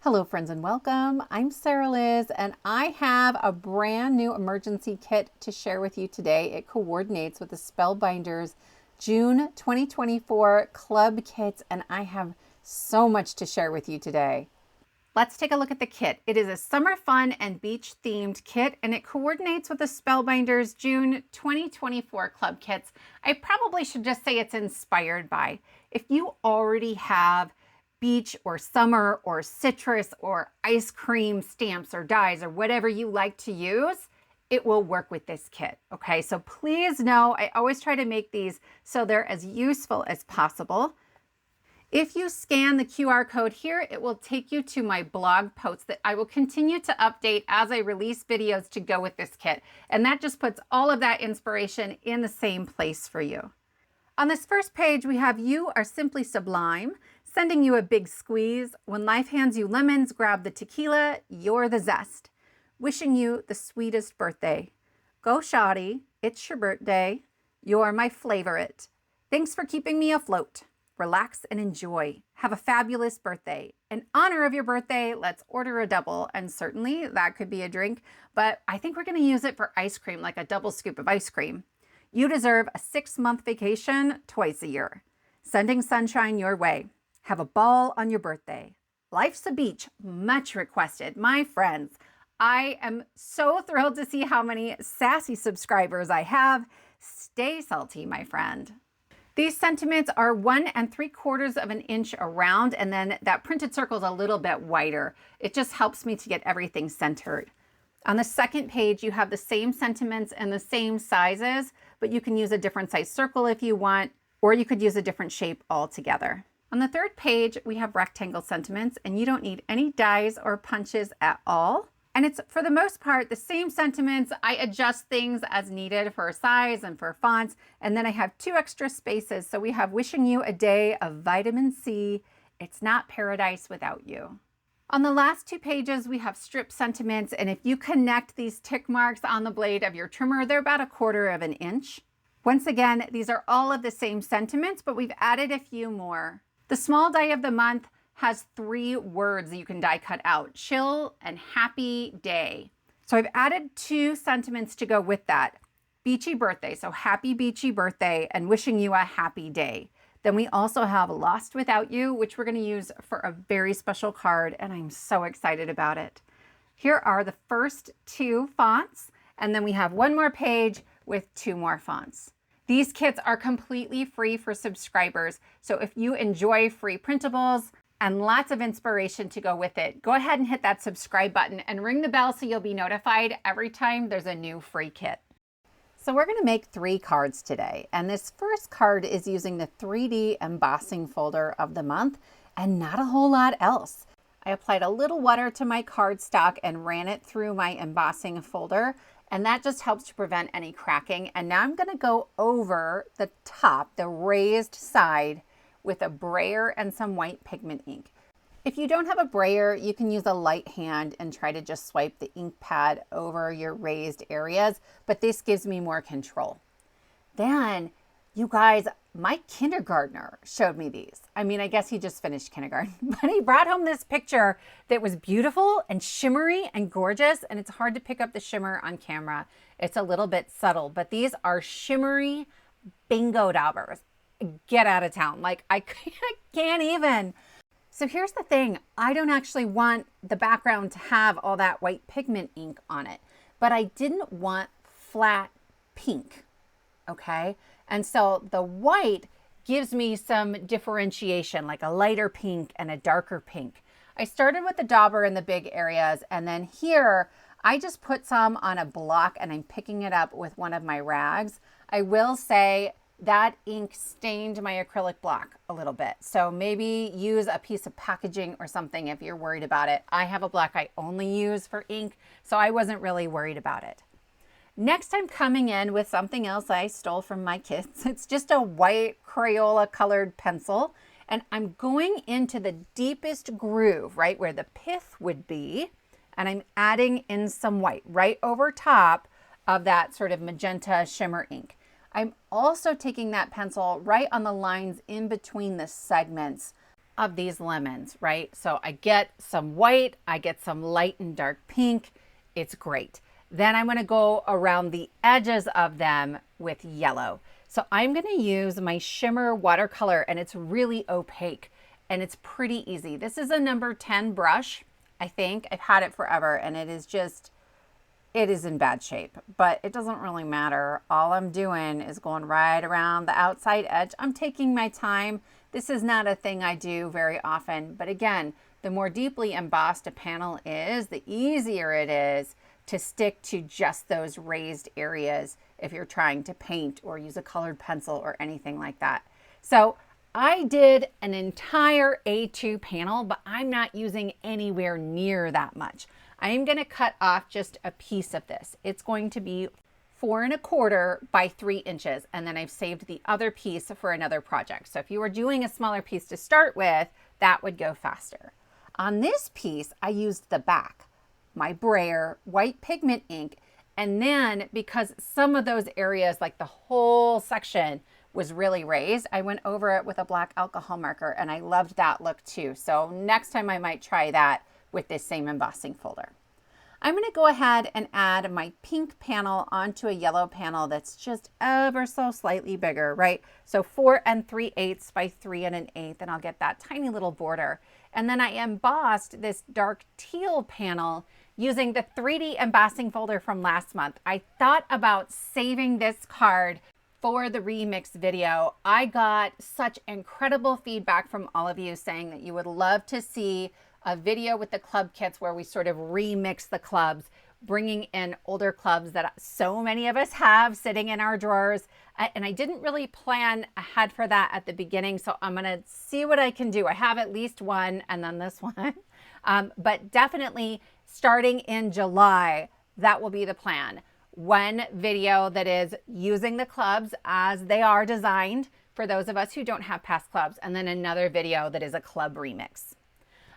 Hello friends and welcome. I'm Sarah Liz and I have a brand new emergency kit to share with you today. It coordinates with the Spellbinders June 2024 club kits and I have so much to share with you today. Let's take a look at the kit. It is a summer fun and beach themed kit and it coordinates with the Spellbinders June 2024 club kits. I probably should just say it's inspired by. If you already have beach or summer or citrus or ice cream stamps or dies or whatever you like to use, it will work with this kit. Okay, so please know I always try to make these so they're as useful as possible. If you scan the QR code here, it will take you to my blog post that I will continue to update as I release videos to go with this kit. And that just puts all of that inspiration in the same place for you. On this first page, we have "You are simply sublime," sending you a big squeeze. When life hands you lemons, grab the tequila, you're the zest. Wishing you the sweetest birthday. Go shoddy, it's your birthday. You're my favorite. Thanks for keeping me afloat. Relax and enjoy. Have a fabulous birthday. In honor of your birthday, let's order a double. And certainly that could be a drink, but I think we're gonna use it for ice cream, like a double scoop of ice cream. You deserve a 6-month vacation twice a year. Sending sunshine your way. Have a ball on your birthday. Life's a beach, much requested. My friends, I am so thrilled to see how many sassy subscribers I have. Stay salty, my friend. These sentiments are 1 3/4 of an inch around, and then that printed circle is a little bit wider. It just helps me to get everything centered. On the second page, you have the same sentiments and the same sizes, but you can use a different size circle if you want, or you could use a different shape altogether. On the third page, we have rectangle sentiments, and you don't need any dies or punches at all. And it's, for the most part, the same sentiments. I adjust things as needed for size and for fonts. And then I have 2 extra spaces. So we have "Wishing you a day of vitamin C. It's not paradise without you." On the last 2 pages, we have strip sentiments. And if you connect these tick marks on the blade of your trimmer, they're about 1/4 of an inch. Once again, these are all of the same sentiments, but we've added a few more. The small die of the month has 3 words that you can die cut out: chill and happy day. So I've added 2 sentiments to go with that. Beachy birthday, so happy beachy birthday, and wishing you a happy day. Then we also have lost without you, which we're going to use for a very special card, and I'm so excited about it. Here are the first 2 fonts, and then we have 1 more page with 2 more fonts. These kits are completely free for subscribers, so if you enjoy free printables and lots of inspiration to go with it, go ahead and hit that subscribe button and ring the bell so you'll be notified every time there's a new free kit. So we're going to make 3 cards today, and this first card is using the 3D embossing folder of the month and not a whole lot else. I applied a little water to my cardstock and ran it through my embossing folder, and that just helps to prevent any cracking. And now I'm going to go over the top, the raised side, with a brayer and some white pigment ink. If you don't have a brayer, you can use a light hand and try to just swipe the ink pad over your raised areas, but this gives me more control. Then, you guys, my kindergartner showed me these. I mean, I guess he just finished kindergarten, but he brought home this picture that was beautiful and shimmery and gorgeous, and it's hard to pick up the shimmer on camera. It's a little bit subtle, but these are shimmery bingo daubers. Get out of town. Like, I can't even. So here's the thing. I don't actually want the background to have all that white pigment ink on it, but I didn't want flat pink, okay? And so the white gives me some differentiation, like a lighter pink and a darker pink. I started with the dauber in the big areas, and then here I just put some on a block and I'm picking it up with one of my rags. I will say that ink stained my acrylic block a little bit. So maybe use a piece of packaging or something if you're worried about it. I have a block I only use for ink, so I wasn't really worried about it. Next, I'm coming in with something else I stole from my kids. It's just a white Crayola colored pencil, and I'm going into the deepest groove, right where the pith would be, and I'm adding in some white right over top of that sort of magenta shimmer ink. I'm also taking that pencil right on the lines in between the segments of these lemons, right? So I get some white, I get some light and dark pink. It's great. Then I'm going to go around the edges of them with yellow. So I'm going to use my Shimmer watercolor, and it's really opaque and it's pretty easy. This is a number 10 brush, I think. I've had it forever and it is in bad shape, but it doesn't really matter. All I'm doing is going right around the outside edge. I'm taking my time. This is not a thing I do very often, but again, the more deeply embossed a panel is, the easier it is to stick to just those raised areas if you're trying to paint or use a colored pencil or anything like that. So I did an entire A2 panel, but I'm not using anywhere near that much. I am going to cut off just a piece of this. It's going to be 4 1/4 by 3 inches. And then I've saved the other piece for another project. So if you were doing a smaller piece to start with, that would go faster. On this piece, I used the back, my Brayer white pigment ink. And then because some of those areas, like the whole section was really raised, I went over it with a black alcohol marker and I loved that look too. So next time I might try that with this same embossing folder. I'm going to go ahead and add my pink panel onto a yellow panel that's just ever so slightly bigger, right? So 4 3/8 by 3 1/8, and I'll get that tiny little border. And then I embossed this dark teal panel using the 3D embossing folder from last month. I thought about saving this card for the remix video. I got such incredible feedback from all of you saying that you would love to see a video with the club kits where we sort of remix the clubs, bringing in older clubs that so many of us have sitting in our drawers. And I didn't really plan ahead for that at the beginning, so I'm going to see what I can do. I have at least one and then this one. But definitely starting in July, that will be the plan. One video that is using the clubs as they are designed for those of us who don't have past clubs, and then another video that is a club remix.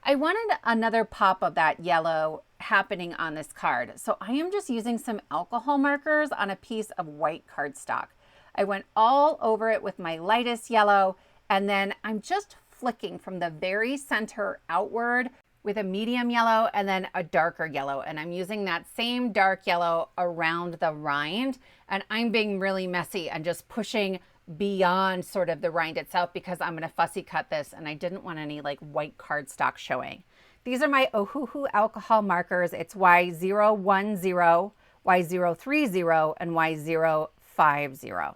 I wanted another pop of that yellow happening on this card. So I am just using some alcohol markers on a piece of white cardstock. I went all over it with my lightest yellow, and then I'm just flicking from the very center outward with a medium yellow and then a darker yellow. And I'm using that same dark yellow around the rind. And I'm being really messy and just pushing beyond sort of the rind itself because I'm going to fussy cut this and I didn't want any like white cardstock showing. These are my Ohuhu alcohol markers. It's Y010, Y030, and Y050.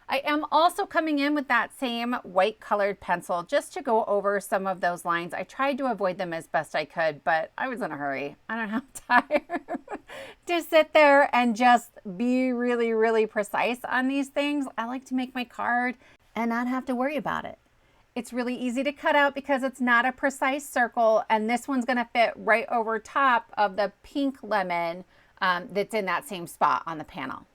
I am also coming in with that same white colored pencil just to go over some of those lines. I tried to avoid them as best I could, but I was in a hurry. I don't have time to sit there and just be really, really precise on these things. I like to make my card and not have to worry about it. It's really easy to cut out because it's not a precise circle, and this one's going to fit right over top of the pink lemon that's in that same spot on the panel.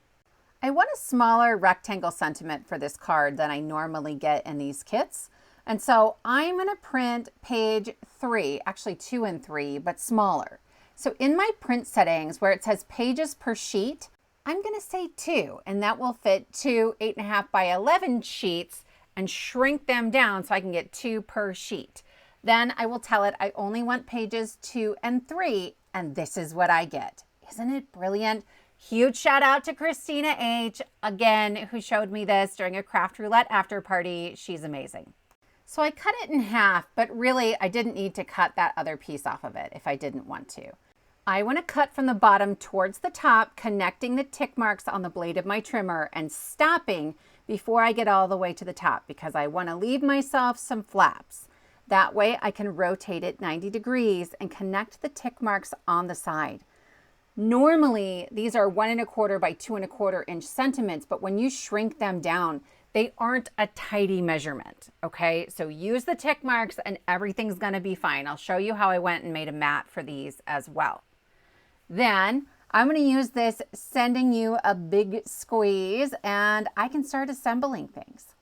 I want a smaller rectangle sentiment for this card than I normally get in these kits. And so I'm going to print page 3, actually 2 and 3, but smaller. So in my print settings where it says pages per sheet, I'm going to say 2, and that will fit 2 8.5 by 11 sheets and shrink them down so I can get 2 per sheet. Then I will tell it I only want pages 2 and 3, and this is what I get. Isn't it brilliant? Huge shout out to Christina H, again, who showed me this during a craft roulette after party. She's amazing. So I cut it in half, but really I didn't need to cut that other piece off of it if I didn't want to. I want to cut from the bottom towards the top, connecting the tick marks on the blade of my trimmer and stopping before I get all the way to the top because I want to leave myself some flaps. That way I can rotate it 90 degrees and connect the tick marks on the side. Normally, these are 1 1/4 by 2 1/4 inch sentiments, but when you shrink them down, they aren't a tidy measurement, okay? So use the tick marks and everything's gonna be fine. I'll show you how I went and made a mat for these as well. Then I'm gonna use this sending you a big squeeze and I can start assembling things.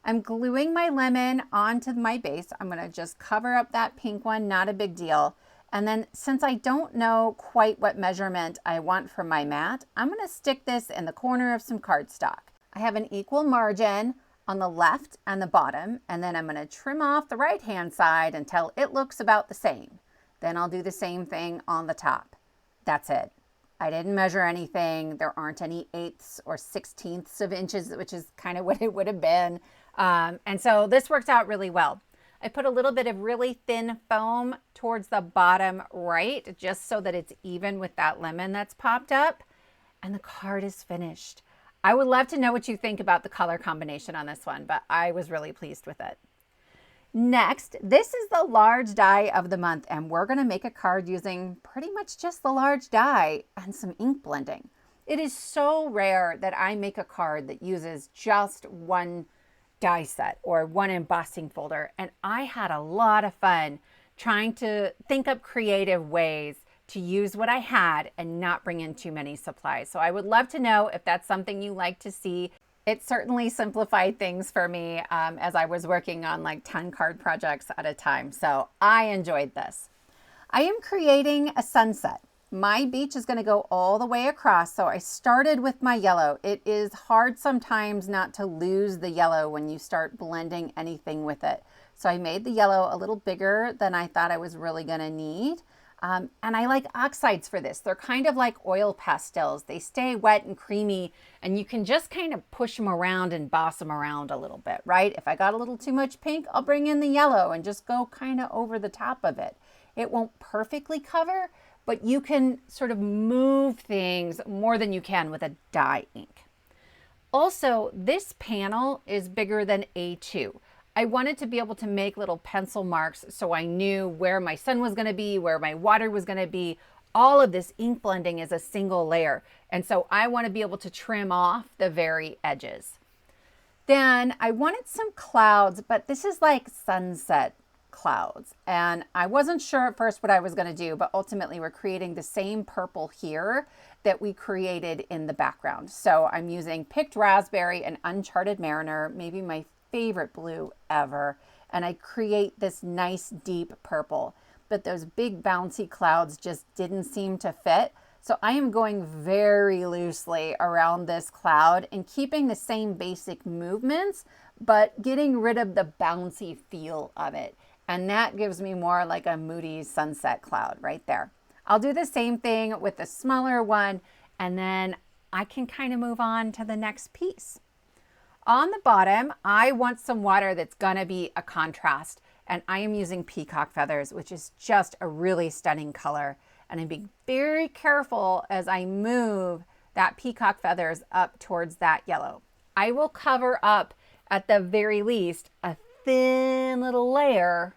I'm gluing my lemon onto my base. I'm gonna just cover up that pink one, not a big deal. And then since I don't know quite what measurement I want for my mat, I'm going to stick this in the corner of some cardstock. I have an equal margin on the left and the bottom, and then I'm going to trim off the right hand side until it looks about the same. Then I'll do the same thing on the top. That's it. I didn't measure anything. There aren't any 1/8 or 1/16 of inches, which is kind of what it would have been. And so this worked out really well. I put a little bit of really thin foam towards the bottom right, just so that it's even with that lemon that's popped up. And the card is finished. I would love to know what you think about the color combination on this one, but I was really pleased with it. Next, this is the large die of the month, and we're going to make a card using pretty much just the large die and some ink blending. It is so rare that I make a card that uses just one die set or one embossing folder, and I had a lot of fun trying to think up creative ways to use what I had and not bring in too many supplies. So I would love to know if that's something you like to see. It certainly simplified things for me as I was working on like 10 card projects at a time. So I enjoyed this. I am creating a sunset. My beach is going to go all the way across. So I started with my yellow. It is hard sometimes not to lose the yellow when you start blending anything with it. So I made the yellow a little bigger than I thought I was really going to need. And I like oxides for this. They're kind of like oil pastels. They stay wet and creamy, and you can just kind of push them around and boss them around a little bit, right? If I got a little too much pink, I'll bring in the yellow and just go kind of over the top of it. It won't perfectly cover, but you can sort of move things more than you can with a dye ink. Also, this panel is bigger than A2. I wanted to be able to make little pencil marks so I knew where my sun was going to be, where my water was going to be. All of this ink blending is a single layer. And so I want to be able to trim off the very edges. Then I wanted some clouds, but this is like sunset clouds. And I wasn't sure at first what I was going to do, but ultimately we're creating the same purple here that we created in the background. So I'm using Picked Raspberry and Uncharted Mariner, maybe my favorite blue ever, and I create this nice deep purple, but those big bouncy clouds just didn't seem to fit. So I am going very loosely around this cloud and keeping the same basic movements, but getting rid of the bouncy feel of it. And that gives me more like a moody sunset cloud right there. I'll do the same thing with the smaller one, and then I can kind of move on to the next piece. On the bottom, I want some water that's going to be a contrast, and I am using peacock feathers, which is just a really stunning color. And I'm being very careful as I move that peacock feathers up towards that yellow. I will cover up, at the very least, a thin little layer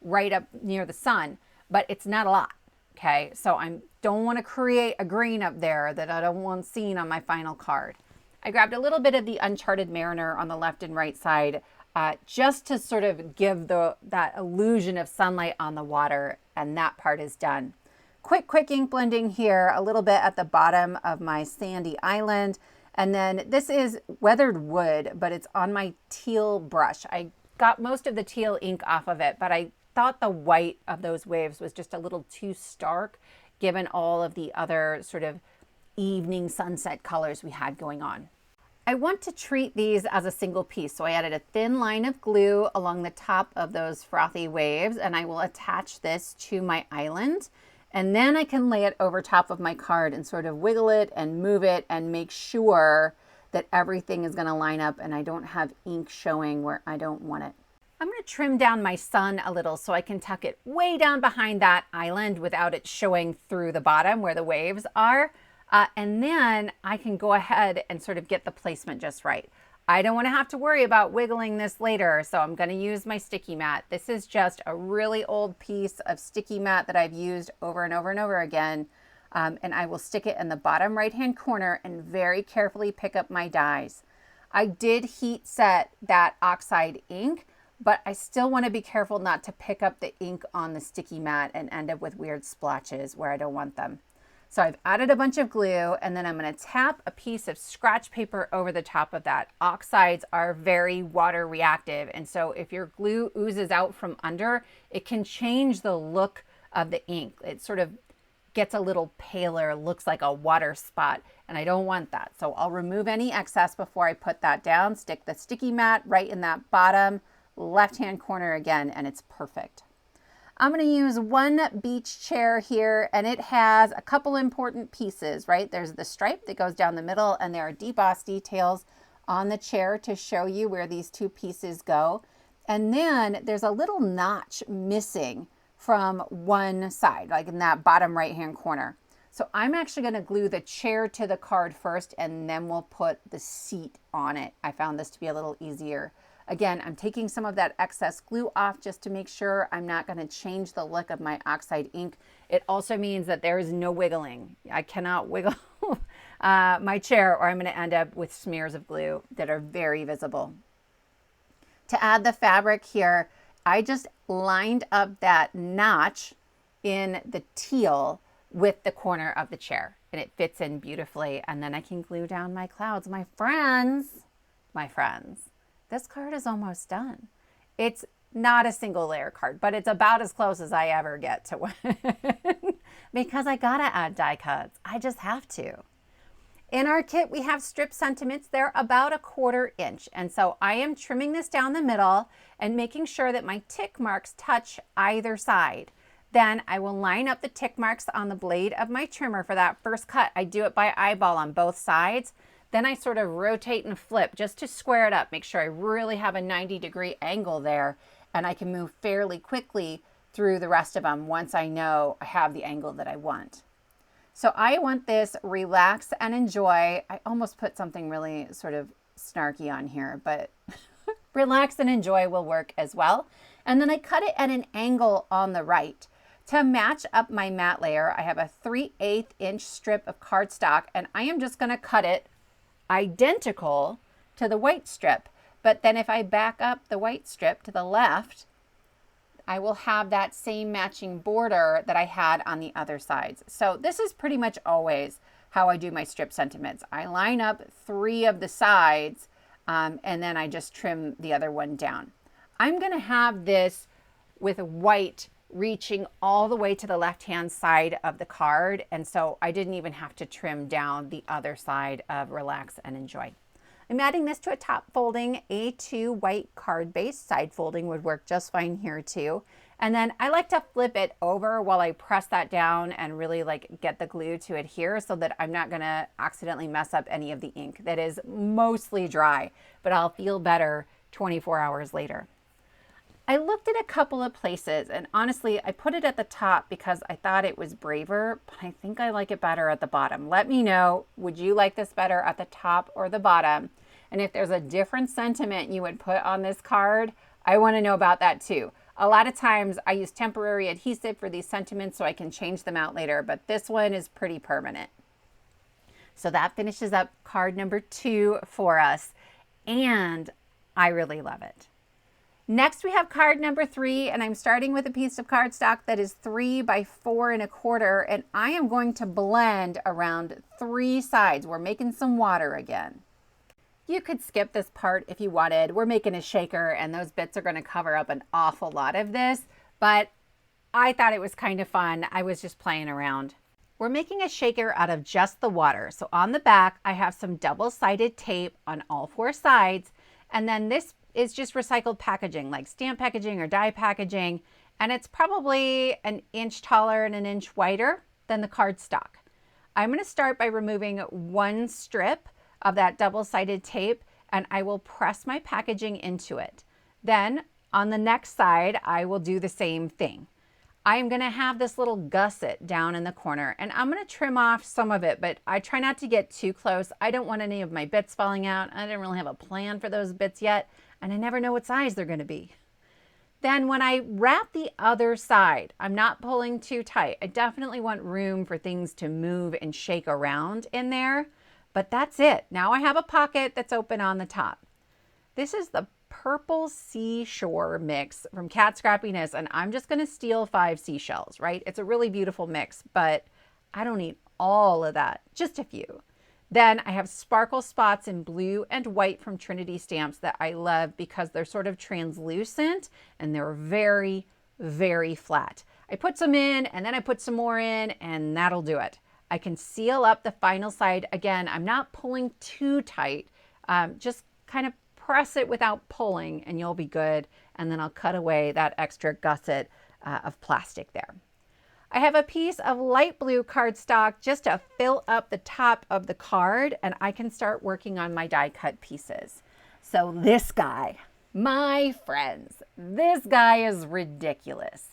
right up near the sun, but it's not a lot, okay? So I don't want to create a green up there that I don't want seen on my final card. I grabbed a little bit of the Uncharted Mariner on the left and right side just to sort of give that illusion of sunlight on the water, and that part is done. Quick ink blending here, a little bit at the bottom of my sandy island. And then this is weathered wood, but it's on my teal brush. I got most of the teal ink off of it, but I thought the white of those waves was just a little too stark given all of the other sort of evening sunset colors we had going on. I want to treat these as a single piece, so I added a thin line of glue along the top of those frothy waves, and I will attach this to my island, and then I can lay it over top of my card and sort of wiggle it and move it and make sure that everything is going to line up and I don't have ink showing where I don't want it. I'm going to trim down my sun a little so I can tuck it way down behind that island without it showing through the bottom where the waves are. And then I can go ahead and sort of get the placement just right. I don't want to have to worry about wiggling this later, so I'm going to use my sticky mat. This is just a really old piece of sticky mat that I've used over and over and over again. And I will stick it in the bottom right-hand corner and very carefully pick up my dies. I did heat set that Oxide ink, but I still want to be careful not to pick up the ink on the sticky mat and end up with weird splotches where I don't want them. So I've added a bunch of glue, and then I'm going to tap a piece of scratch paper over the top of that. Oxides are very water reactive, and so if your glue oozes out from under, it can change the look of the ink. It sort of gets a little paler, looks like a water spot, and I don't want that. So I'll remove any excess before I put that down, stick the sticky mat right in that bottom left-hand corner again, and it's perfect. I'm going to use one beach chair here, and it has a couple important pieces, right? There's the stripe that goes down the middle, and there are deboss details on the chair to show you where these two pieces go. And then there's a little notch missing from one side, like in that bottom right-hand corner. So I'm actually going to glue the chair to the card first, and then we'll put the seat on it. I found this to be a little easier. Again, I'm taking some of that excess glue off just to make sure I'm not going to change the look of my Oxide ink. It also means that there is no wiggling. I cannot wiggle my chair, or I'm going to end up with smears of glue that are very visible. To add the fabric here, I just lined up that notch in the teal with the corner of the chair, and it fits in beautifully. And then I can glue down my clouds. My friends, this card is almost done. It's not a single layer card, but it's about as close as I ever get to one because I gotta add die cuts. I just have to. In our kit, we have strip sentiments. They're about 1/4 inch. And so I am trimming this down the middle and making sure that my tick marks touch either side. Then I will line up the tick marks on the blade of my trimmer for that first cut. I do it by eyeball on both sides. Then I sort of rotate and flip just to square it up, make sure I really have a 90-degree angle there, and I can move fairly quickly through the rest of them once I know I have the angle that I want. So I want this relax and enjoy. I almost put something really sort of snarky on here, but relax and enjoy will work as well. And then I cut it at an angle on the right. To match up my matte layer, I have a 3/8 inch strip of cardstock, and I am just going to cut it identical to the white strip. But then if I back up the white strip to the left, I will have that same matching border that I had on the other sides. So this is pretty much always how I do my strip sentiments. I line up 3 of the sides and then I just trim the other one down. I'm going to have this with white reaching all the way to the left-hand side of the card, and so I didn't even have to trim down the other side of Relax and Enjoy. I'm adding this to a top folding A2 white card base. Side folding would work just fine here too. And then I like to flip it over while I press that down and really like get the glue to adhere so that I'm not gonna accidentally mess up any of the ink that is mostly dry, but I'll feel better 24 hours later. I looked at a couple of places, and honestly, I put it at the top because I thought it was braver, but I think I like it better at the bottom. Let me know, would you like this better at the top or the bottom? And if there's a different sentiment you would put on this card, I want to know about that too. A lot of times I use temporary adhesive for these sentiments so I can change them out later, but this one is pretty permanent. So that finishes up card number 2 for us, and I really love it. Next, we have card number 3, and I'm starting with a piece of cardstock that is 3 by 4 1/4, and I am going to blend around 3 sides. We're making some water again. You could skip this part if you wanted. We're making a shaker, and those bits are going to cover up an awful lot of this, but I thought it was kind of fun. I was just playing around. We're making a shaker out of just the water. So on the back, I have some double-sided tape on all 4 sides, and then this is just recycled packaging, like stamp packaging or die packaging, and it's probably an inch taller and an inch wider than the cardstock. I'm going to start by removing 1 strip of that double-sided tape, and I will press my packaging into it. Then on the next side, I will do the same thing. I'm going to have this little gusset down in the corner, and I'm going to trim off some of it, but I try not to get too close. I don't want any of my bits falling out. I didn't really have a plan for those bits yet, and I never know what size they're going to be. Then when I wrap the other side, I'm not pulling too tight. I definitely want room for things to move and shake around in there, but that's it. Now I have a pocket that's open on the top. This is the Purple Seashore mix from Cat Scrappiness, and I'm just going to steal 5 seashells, right? It's a really beautiful mix, but I don't need all of that, just a few. Then I have sparkle spots in blue and white from Trinity Stamps that I love because they're sort of translucent and they're very, very flat. I put some in and then I put some more in, and that'll do it. I can seal up the final side. Again, I'm not pulling too tight. Just kind of press it without pulling and you'll be good. And then I'll cut away that extra gusset of plastic there. I have a piece of light blue cardstock just to fill up the top of the card, and I can start working on my die cut pieces. So this guy, my friends, this guy is ridiculous.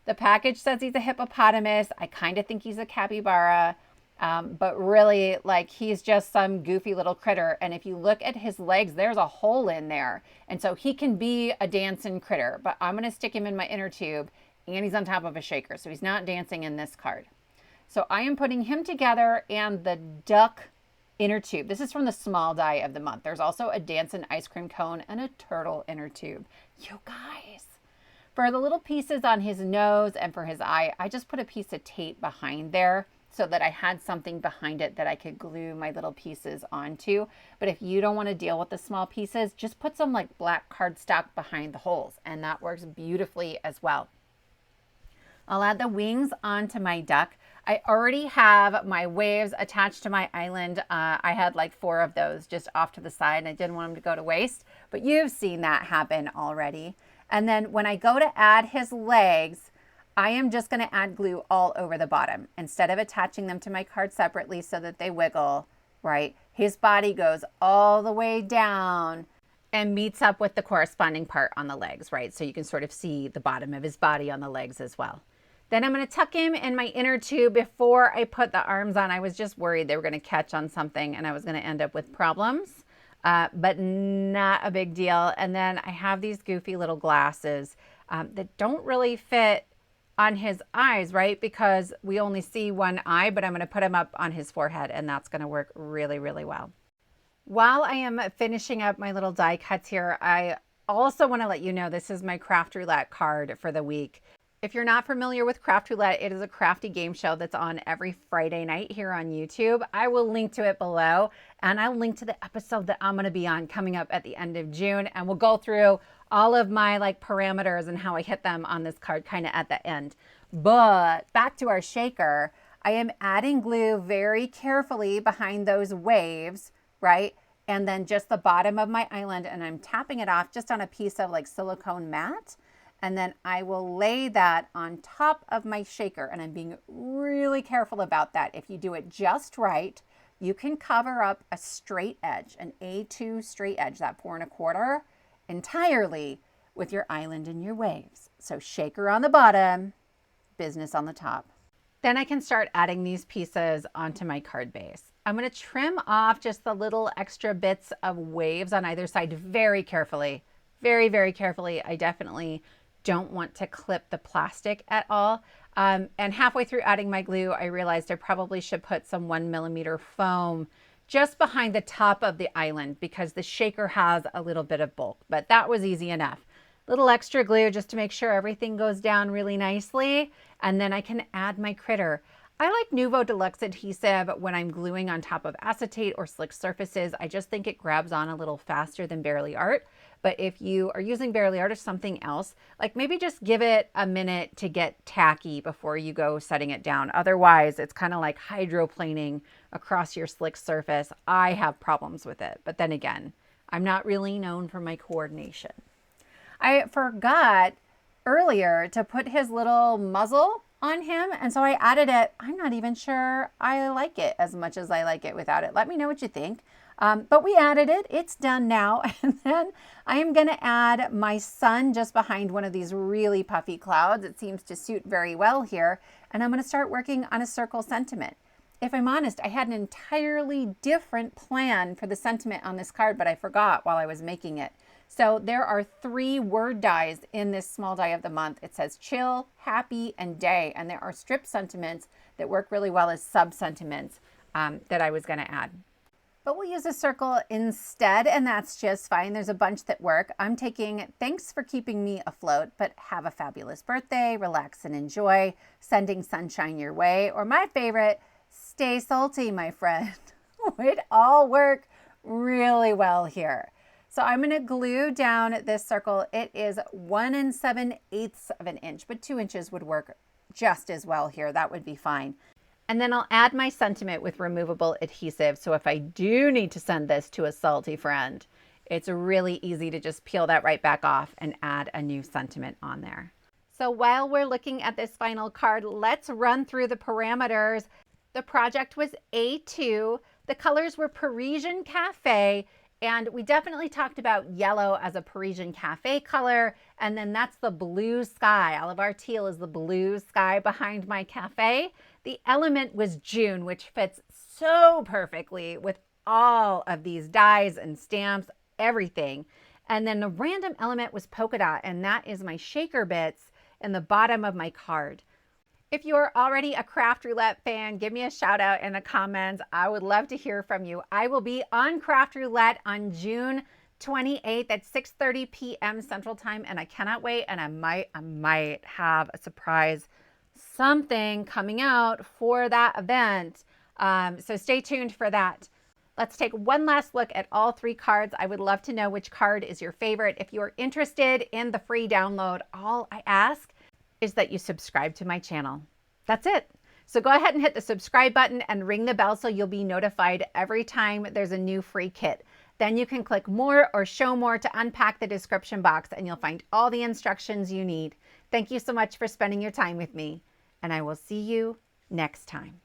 The package says he's a hippopotamus. I kind of think he's a capybara, but really, like, he's just some goofy little critter. And if you look at his legs, there's a hole in there. And so he can be a dancing critter, but I'm going to stick him in my inner tube, and he's on top of a shaker, so he's not dancing in this card. So I am putting him together and the duck inner tube. This is from the small die of the month. There's also a dancing ice cream cone and a turtle inner tube. You guys, for the little pieces on his nose and for his eye, I just put a piece of tape behind there so that I had something behind it that I could glue my little pieces onto. But if you don't want to deal with the small pieces, just put some like black cardstock behind the holes, and that works beautifully as well. I'll add the wings onto my duck. I already have my waves attached to my island. I had like 4 of those just off to the side, and I didn't want them to go to waste, but you've seen that happen already. And then when I go to add his legs, I am just going to add glue all over the bottom instead of attaching them to my card separately so that they wiggle, right? His body goes all the way down and meets up with the corresponding part on the legs, right? So you can sort of see the bottom of his body on the legs as well. Then I'm going to tuck him in my inner tube before I put the arms on. I was just worried they were going to catch on something and I was going to end up with problems, but not a big deal. And then I have these goofy little glasses that don't really fit on his eyes, right? Because we only see one eye, but I'm going to put him up on his forehead, and that's going to work really, really well. While I am finishing up my little die cuts here, I also want to let you know this is my Craft Roulette card for the week. If you're not familiar with Craft Roulette, it is a crafty game show that's on every Friday night here on YouTube. I will link to it below, and I'll link to the episode that I'm going to be on coming up at the end of June, and we'll go through all of my like parameters and how I hit them on this card kind of at the end. But back to our shaker, I am adding glue very carefully behind those waves, right? And then just the bottom of my island, and I'm tapping it off just on a piece of like silicone mat. And then I will lay that on top of my shaker, and I'm being really careful about that. If you do it just right, you can cover up a straight edge, an A2 straight edge, that 4 1/4, entirely with your island and your waves. So shaker on the bottom, business on the top. Then I can start adding these pieces onto my card base. I'm going to trim off just the little extra bits of waves on either side very carefully, very, very carefully. I definitely don't want to clip the plastic at all. And halfway through adding my glue, I realized I probably should put some 1mm foam just behind the top of the island because the shaker has a little bit of bulk, but that was easy enough. Little extra glue just to make sure everything goes down really nicely, and then I can add my critter. I like Nuvo Deluxe adhesive when I'm gluing on top of acetate or slick surfaces. I just think it grabs on a little faster than Bearly Art. But if you are using Bearly Art or something else, like maybe just give it a minute to get tacky before you go setting it down. Otherwise, it's kind of like hydroplaning across your slick surface. I have problems with it. But then again, I'm not really known for my coordination. I forgot earlier to put his little muzzle on him, and so I added it. I'm not even sure I like it as much as I like it without it. Let me know what you think. But we added it. It's done now. And then I am going to add my sun just behind one of these really puffy clouds. It seems to suit very well here. And I'm going to start working on a circle sentiment. If I'm honest, I had an entirely different plan for the sentiment on this card, but I forgot while I was making it. So there are 3 word dies in this small die of the month. It says chill, happy, and day. And there are strip sentiments that work really well as sub-sentiments that I was going to add. But we'll use a circle instead, and that's just fine. There's a bunch that work. I'm taking thanks for keeping me afloat, but have a fabulous birthday, relax and enjoy, sending sunshine your way, or my favorite, stay salty, my friend. It all work really well here. So I'm going to glue down this circle. It is 1 7/8 of an inch, but 2 inches would work just as well here. That would be fine. And then I'll add my sentiment with removable adhesive. So if I do need to send this to a salty friend, it's really easy to just peel that right back off and add a new sentiment on there. So while we're looking at this final card, let's run through the parameters. The project was A2. The colors were Parisian Cafe. And we definitely talked about yellow as a Parisian Cafe color. And then that's the blue sky. All of our teal is the blue sky behind my cafe. The element was June, which fits so perfectly with all of these dies and stamps, everything. And then the random element was polka dot, and that is my shaker bits in the bottom of my card. If you're already a Craft Roulette fan, give me a shout out in the comments. I would love to hear from you. I will be on Craft Roulette on June 28th at 6:30 p.m. Central Time, and I cannot wait. And I might have a surprise something coming out for that event. So stay tuned for that. Let's take one last look at all three cards. I would love to know which card is your favorite. If you're interested in the free download, all I ask is that you subscribe to my channel. That's it. So go ahead and hit the subscribe button and ring the bell so you'll be notified every time there's a new free kit. Then you can click more or show more to unpack the description box and you'll find all the instructions you need. Thank you so much for spending your time with me, and I will see you next time.